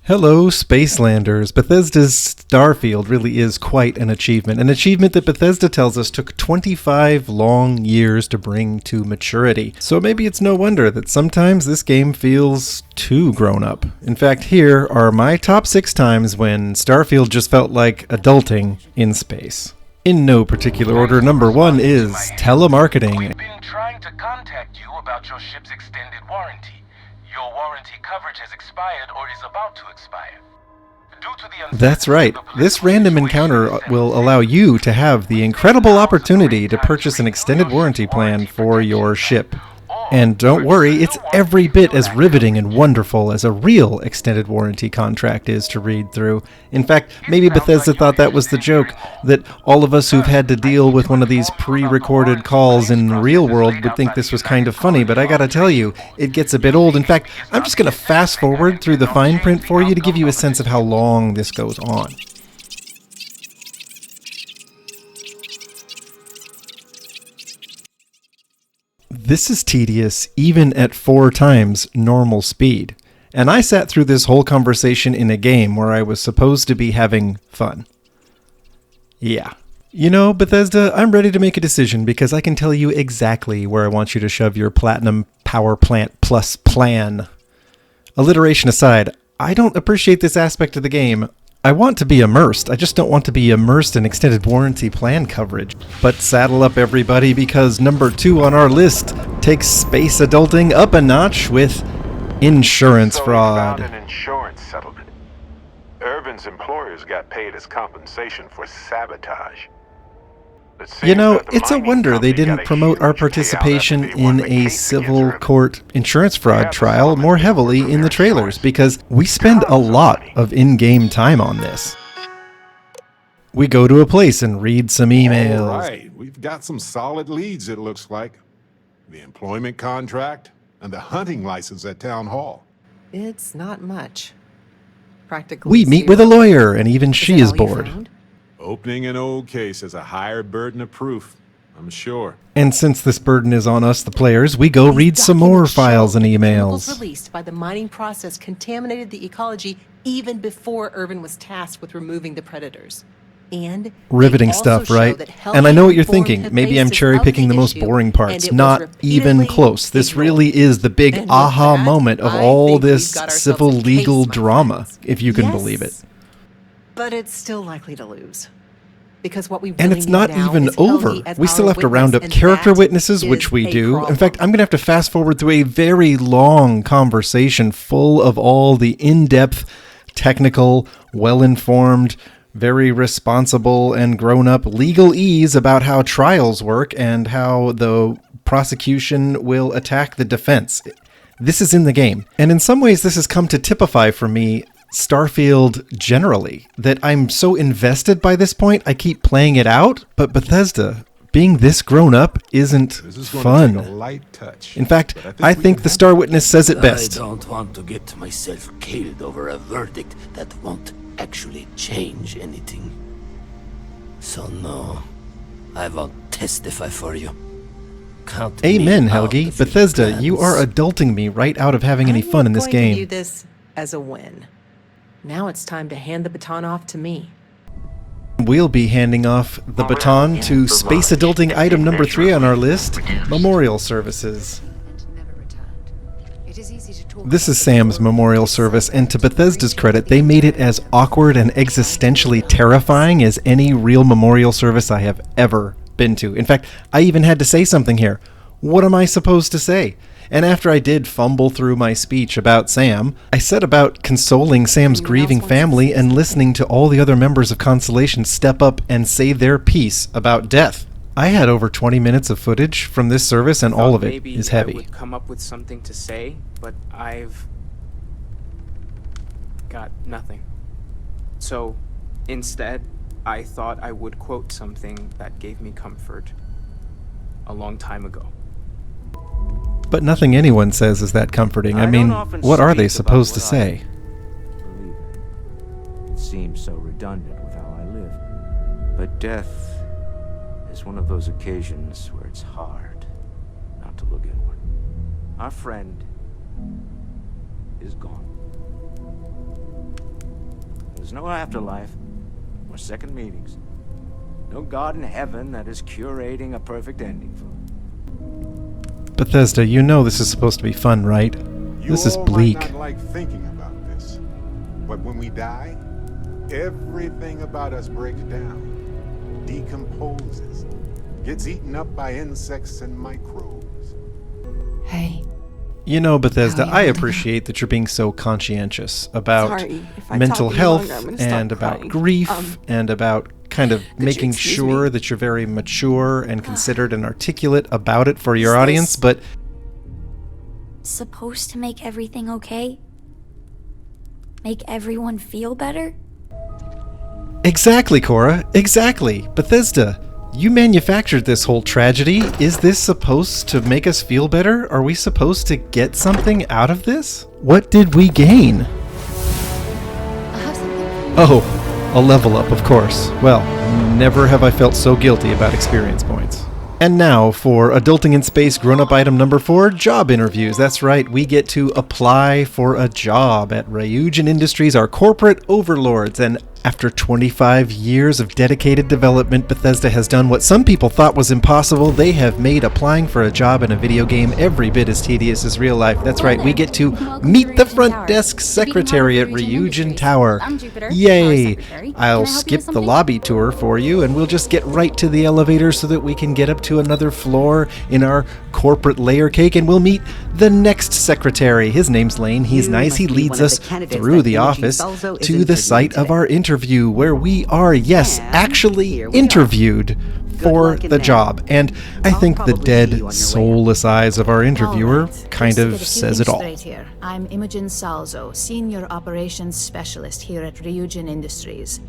Hello, Spacelanders. Bethesda's Starfield really is quite an achievement that Bethesda tells us took 25 long years to bring to maturity. So maybe it's no wonder that sometimes this game feels too grown up. In fact, here are my top 6 times when Starfield just felt like adulting in space. In no particular order, number 1 is telemarketing. We've been trying to contact you about your ship's extended warranty. Your warranty coverage has expired or is about to expire. That's right. This random encounter will allow you to have the incredible opportunity to purchase an extended warranty plan for your ship. And don't worry, it's every bit as riveting and wonderful as a real extended warranty contract is to read through. In fact, maybe Bethesda thought that was the joke, that all of us who've had to deal with one of these pre-recorded calls in the real world would think this was kind of funny, but I gotta tell you, it gets a bit old. In fact, I'm just gonna fast forward through the fine print for you to give you a sense of how long this goes on. This is tedious even at 4 times normal speed. And I sat through this whole conversation in a game where I was supposed to be having fun. Yeah. You know, Bethesda, I'm ready to make a decision because I can tell you exactly where I want you to shove your Platinum Power Plant Plus plan. Alliteration aside, I don't appreciate this aspect of the game. I want to be immersed. I just don't want to be immersed in extended warranty plan coverage. But saddle up, everybody, because number 2 on our list takes space adulting up a notch with insurance fraud. An insurance settlement. Irvin's employers got paid as compensation for sabotage. You know, it's a wonder they didn't promote our participation in a civil court insurance fraud trial more heavily in the trailers, because we spend a lot of in-game time on this. We go to a place and read some emails. All right, we've got some solid leads, it looks like. The employment contract and the hunting license at Town Hall. It's not much. Practically We meet with a lawyer, and even she is bored. Opening an old case is a higher burden of proof, I'm sure. And since this burden is on us, the players, we go read some more files and emails. Chemicals released by the mining process contaminated the ecology even before Irvin was tasked with removing the predators. And riveting stuff, right? And I know what you're thinking. Maybe I'm cherry-picking the most boring parts. Not even close. This really is the big aha moment of all this civil legal drama, if you can believe it. But it's still likely to lose. Because what we really and it's not even over. We still have to round up character witnesses, which we do. In fact, I'm going to have to fast forward through a very long conversation full of all the in-depth, technical, well-informed, very responsible and grown-up legalese about how trials work and how the prosecution will attack the defense. This is in the game. And in some ways, this has come to typify for me Starfield generally, that I'm so invested by this point, I keep playing it out, but Bethesda, being this grown up isn't fun. In fact, I think the Star Witness says it best. I don't want to get myself killed over a verdict that won't actually change anything. So no, I won't testify for you. Count Amen, me Helgi. out of your Bethesda, plans. you are adulting me right out of having any fun in this I'm going to view game. this as a win. Now it's time to hand the baton off to me. We'll be handing off the baton to space adulting item number 3 on our list, memorial services. This is Sam's memorial service, and to Bethesda's credit, they made it as awkward and existentially terrifying as any real memorial service I have ever been to. In fact, I even had to say something here. What am I supposed to say? And after I did fumble through my speech about Sam, I set about consoling Sam's grieving family and listening to all the other members of Constellation step up and say their piece about death. I had over 20 minutes of footage from this service, and all of it is heavy. I would come up with something to say, but I've got nothing. So instead, I thought I would quote something that gave me comfort a long time ago. But nothing anyone says is that comforting. I mean, what are they supposed to say? Believe it. It seems so redundant with how I live. But death is one of those occasions where it's hard not to look inward. Our friend is gone. There's no afterlife, or second meetings. No God in heaven that is curating a perfect ending for them. Bethesda, you know this is supposed to be fun, right? This is bleak. You all might not like thinking about this, but when we die, everything about us breaks down, decomposes, gets eaten up by insects and microbes. Hey. You know, Bethesda, I appreciate that you're being so conscientious about mental health and about grief and about kind of making sure that you're very mature and considered and articulate about it for your audience, but... supposed to make everything okay? Make everyone feel better? Exactly, Cora. Exactly. Bethesda, you manufactured this whole tragedy. Is this supposed to make us feel better? Are we supposed to get something out of this? What did we gain? I have something. Oh, a level up, of course. Well, never have I felt so guilty about experience points. And now for Adulting in Space grown-up item number 4, job interviews. That's right, we get to apply for a job at Ryujin Industries, our corporate overlords. And after 25 years of dedicated development, Bethesda has done what some people thought was impossible. They have made applying for a job in a video game every bit as tedious as real life. That's right, we get to meet the front desk secretary at Ryujin Tower. Yay! I'll skip the lobby tour for you, and we'll just get right to the elevator so that we can get up to another floor in our corporate layer cake, and we'll meet the next secretary. His name's Lane. He's nice. He leads us through the office to the site of our interview, where we are, yes, actually interviewed for the job. And I think the dead, soulless eyes of our interviewer kind of says it all. I'm Imogen Salzo, Senior Operations Specialist here at Ryujin Industries.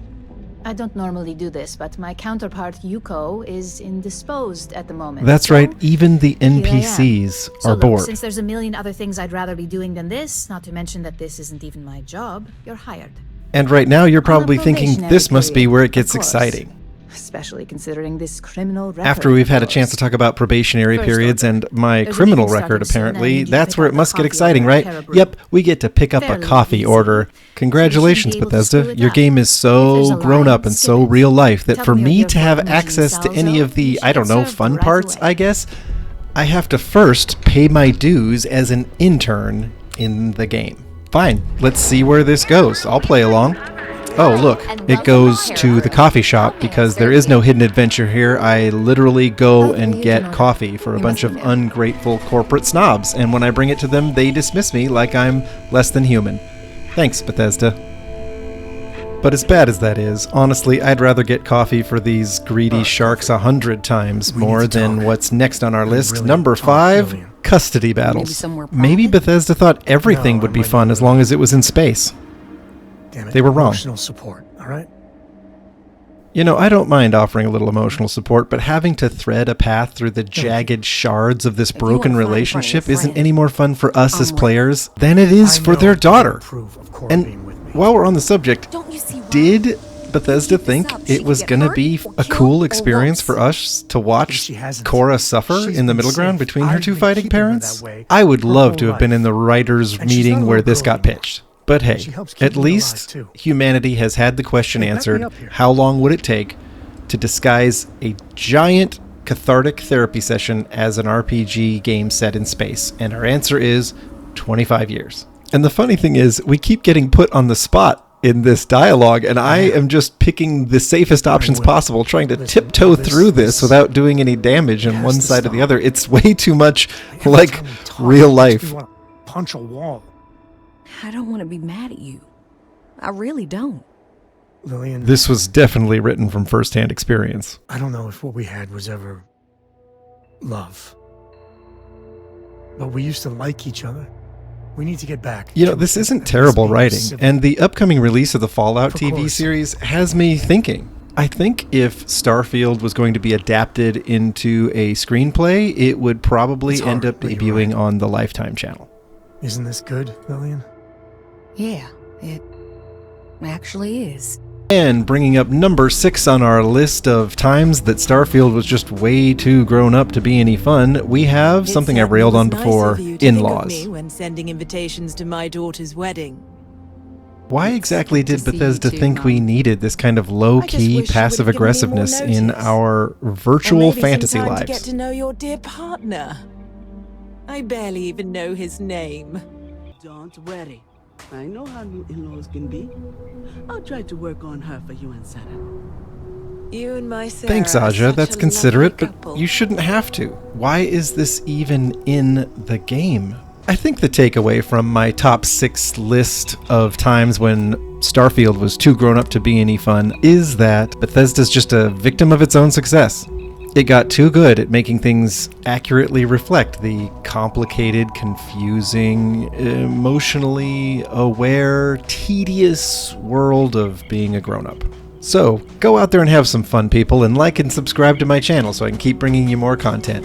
I don't normally do this, but my counterpart Yuko is indisposed at the moment. That's right, even the NPCs are bored. Since there's a million other things I'd rather be doing than this, not to mention that this isn't even my job, you're hired. And right now you're probably thinking this must be where it gets exciting. Especially considering this criminal record. After we've had a chance to talk about probationary periods and my criminal record, apparently, that's where it must get exciting, right? Yep, we get to pick up a coffee order. Congratulations, Bethesda. Your game is so grown up and so real life that for me to have access to any of the, I don't know, fun parts, I guess, I have to first pay my dues as an intern in the game. Fine, let's see where this goes. I'll play along. Oh, look, it goes to the coffee shop because there is no hidden adventure here. I literally go and get coffee for a bunch of ungrateful corporate snobs, and when I bring it to them, they dismiss me like I'm less than human. Thanks, Bethesda. But as bad as that is, honestly, I'd rather get coffee for these greedy sharks 100 times more than what's next on our list. Number 5, custody battles. Maybe Bethesda thought everything would be fun as long as it was in space. They were wrong. Emotional support, all right? You know, I don't mind offering a little emotional support, but having to thread a path through the jagged shards of this broken relationship isn't any more fun for us as players than it is for their daughter. And while we're on the subject, did Bethesda think it was going to be a cool experience for us to watch Cora suffer in the middle ground between her two fighting parents? I would love to have been in the writers' meeting where this got pitched. But hey, at least humanity has had the question answered, how long would it take to disguise a giant cathartic therapy session as an RPG game set in space? And our answer is 25 years. And the funny thing is, we keep getting put on the spot in this dialogue, and I am just picking the safest options possible, trying to tiptoe through this without doing any damage on one side or the other. It's way too much like real life. Punch a wall. I don't want to be mad at you. I really don't. Lillian, this was definitely written from first-hand experience. I don't know if what we had was ever love. But we used to like each other. We need to get back. You know, this isn't terrible writing, and the upcoming release of the Fallout TV series has me thinking. I think if Starfield was going to be adapted into a screenplay, it would probably end up debuting on the Lifetime channel. Isn't this good, Lillian? Yeah, it actually is. And bringing up number 6 on our list of times that Starfield was just way too grown up to be any fun, we have something I've railed on before, in-laws. When sending invitations to my daughter's wedding. Why exactly did Bethesda think we needed this kind of low-key passive aggressiveness in our virtual fantasy lives? To get to know your dear partner. I barely even know his name. Don't worry. I know how new in-laws can be. I'll try to work on her for you and Sarah. You and my Sarah. Thanks, Aja. That's considerate, but you shouldn't have to. Why is this even in the game? I think the takeaway from my top 6 list of times when Starfield was too grown up to be any fun is that Bethesda's just a victim of its own success. It got too good at making things accurately reflect the complicated, confusing, emotionally aware, tedious world of being a grown-up. So, go out there and have some fun, people, and like and subscribe to my channel so I can keep bringing you more content.